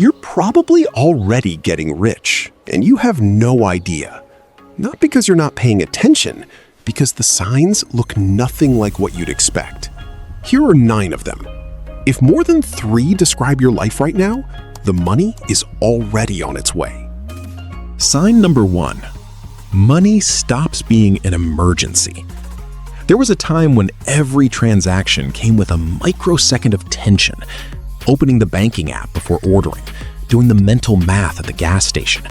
You're probably already getting rich, and you have no idea. Not because you're not paying attention, because the signs look nothing like what you'd expect. Here are 9 of them. If more than 3 describe your life right now, the money is already on its way. Sign number 1. Money stops being an emergency. There was a time when every transaction came with a microsecond of tension. Opening the banking app before ordering, doing the mental math at the gas station.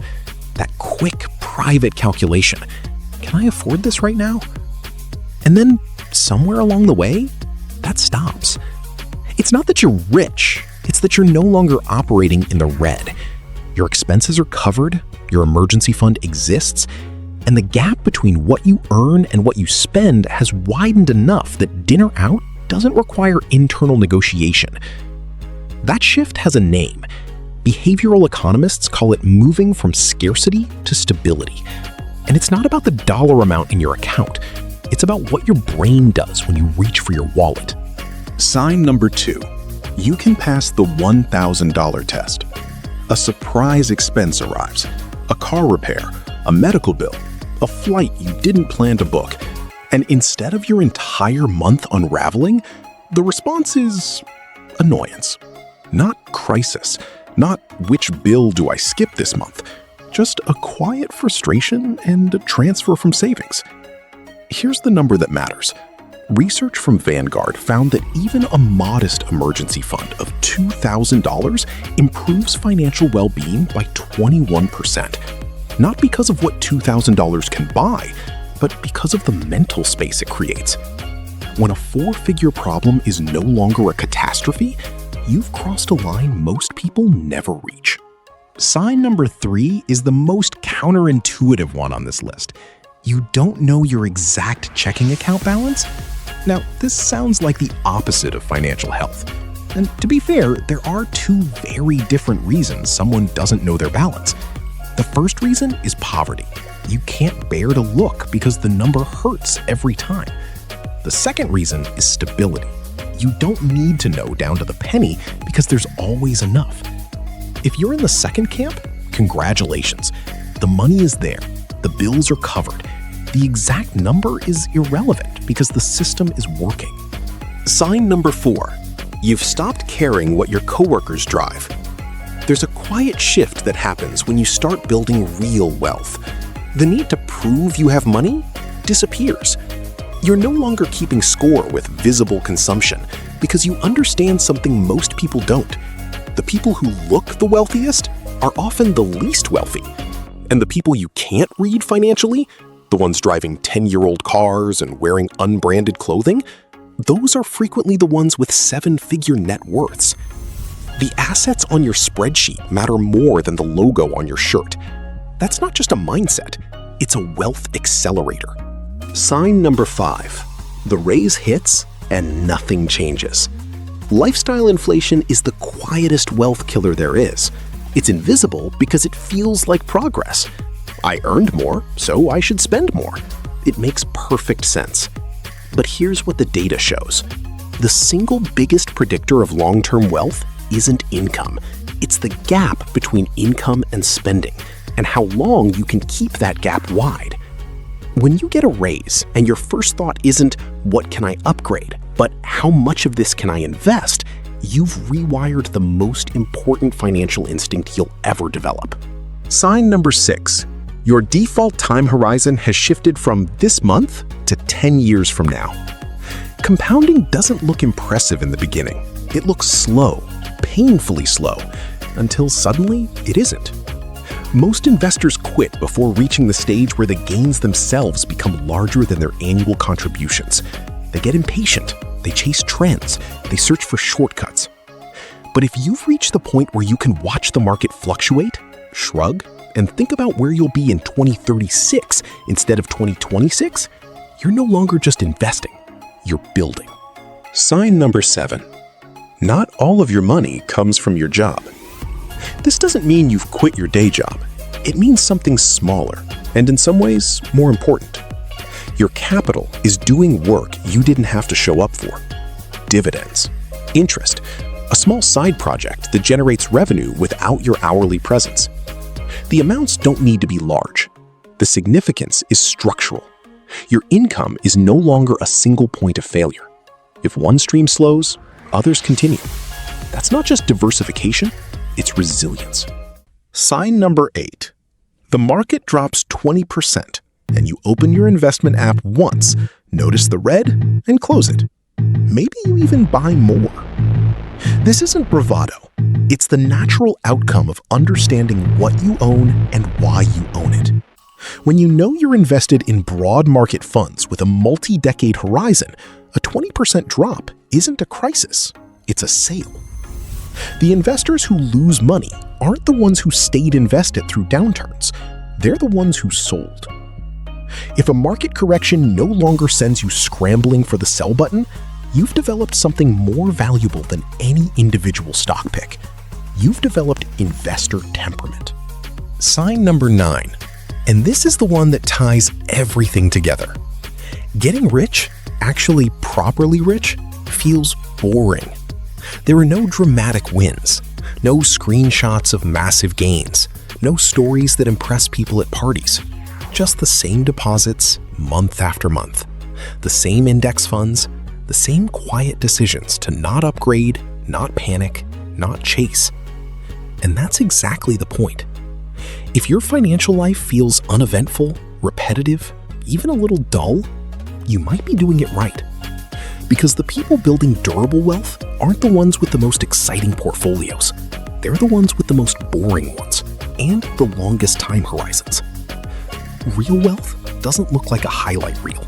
That quick, private calculation. Can I afford this right now? And then, somewhere along the way, that stops. It's not that you're rich, it's that you're no longer operating in the red. Your expenses are covered, your emergency fund exists, and the gap between what you earn and what you spend has widened enough that dinner out doesn't require internal negotiation. That shift has a name. Behavioral economists call it moving from scarcity to stability. And it's not about the dollar amount in your account. It's about what your brain does when you reach for your wallet. Sign number 2. You can pass the $1,000 test. A surprise expense arrives. A car repair, a medical bill, a flight you didn't plan to book. And instead of your entire month unraveling, the response is annoyance. Not crisis, not which bill do I skip this month, just a quiet frustration and a transfer from savings. Here's the number that matters. Research from Vanguard found that even a modest emergency fund of $2,000 improves financial well-being by 21%. Not because of what $2,000 can buy, but because of the mental space it creates. When a 4-figure problem is no longer a catastrophe, you've crossed a line most people never reach. Sign number 3 is the most counterintuitive one on this list. You don't know your exact checking account balance? Now, this sounds like the opposite of financial health. And to be fair, there are 2 very different reasons someone doesn't know their balance. The first reason is poverty. You can't bear to look because the number hurts every time. The second reason is stability. You don't need to know down to the penny because there's always enough. If you're in the second camp, congratulations. The money is there. The bills are covered. The exact number is irrelevant because the system is working. Sign number 4. You've stopped caring what your coworkers drive. There's a quiet shift that happens when you start building real wealth. The need to prove you have money disappears. You're no longer keeping score with visible consumption because you understand something most people don't. The people who look the wealthiest are often the least wealthy. And the people you can't read financially, the ones driving 10-year-old cars and wearing unbranded clothing, those are frequently the ones with 7-figure net worths. The assets on your spreadsheet matter more than the logo on your shirt. That's not just a mindset, it's a wealth accelerator. Sign number 5. The raise hits and nothing changes. Lifestyle inflation is the quietest wealth killer there is. It's invisible because it feels like progress. I earned more, so I should spend more. It makes perfect sense. But here's what the data shows. The single biggest predictor of long-term wealth isn't income. It's the gap between income and spending, and how long you can keep that gap wide. When you get a raise and your first thought isn't, what can I upgrade, but how much of this can I invest, you've rewired the most important financial instinct you'll ever develop. Sign number 6. Your default time horizon has shifted from this month to 10 years from now. Compounding doesn't look impressive in the beginning. It looks slow, painfully slow, until suddenly it isn't. Most investors quit before reaching the stage where the gains themselves become larger than their annual contributions. They get impatient, they chase trends, they search for shortcuts. But if you've reached the point where you can watch the market fluctuate, shrug, and think about where you'll be in 2036 instead of 2026, you're no longer just investing, you're building. Sign number 7. Not all of your money comes from your job. This doesn't mean you've quit your day job. It means something smaller, and in some ways, more important. Your capital is doing work you didn't have to show up for. Dividends, interest, a small side project that generates revenue without your hourly presence. The amounts don't need to be large. The significance is structural. Your income is no longer a single point of failure. If one stream slows, others continue. That's not just diversification, it's resilience. Sign number 8. The market drops 20%, and you open your investment app once, notice the red, and close it. Maybe you even buy more. This isn't bravado. It's the natural outcome of understanding what you own and why you own it. When you know you're invested in broad market funds with a multi-decade horizon, a 20% drop isn't a crisis, it's a sale. The investors who lose money aren't the ones who stayed invested through downturns. They're the ones who sold. If a market correction no longer sends you scrambling for the sell button, you've developed something more valuable than any individual stock pick. You've developed investor temperament. Sign number 9. And this is the one that ties everything together. Getting rich, actually properly rich, feels boring. There are no dramatic wins, no screenshots of massive gains, no stories that impress people at parties. Just the same deposits month after month, the same index funds, the same quiet decisions to not upgrade, not panic, not chase. And that's exactly the point. If your financial life feels uneventful, repetitive, even a little dull, you might be doing it right. Because the people building durable wealth aren't the ones with the most exciting portfolios. They're the ones with the most boring ones and the longest time horizons. Real wealth doesn't look like a highlight reel.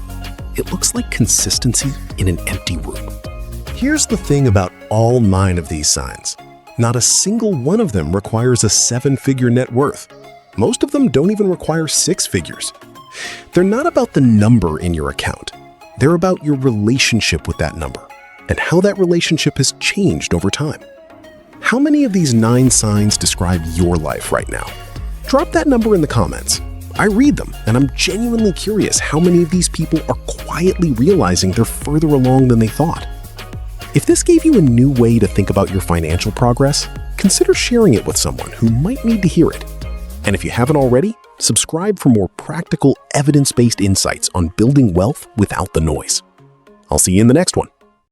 It looks like consistency in an empty room. Here's the thing about all 9 of these signs. Not a single one of them requires a 7-figure net worth. Most of them don't even require 6 figures. They're not about the number in your account. They're about your relationship with that number and how that relationship has changed over time. How many of these 9 signs describe your life right now? Drop that number in the comments. I read them, and I'm genuinely curious how many of these people are quietly realizing they're further along than they thought. If this gave you a new way to think about your financial progress, consider sharing it with someone who might need to hear it. And if you haven't already, subscribe for more practical, evidence-based insights on building wealth without the noise. I'll see you in the next one.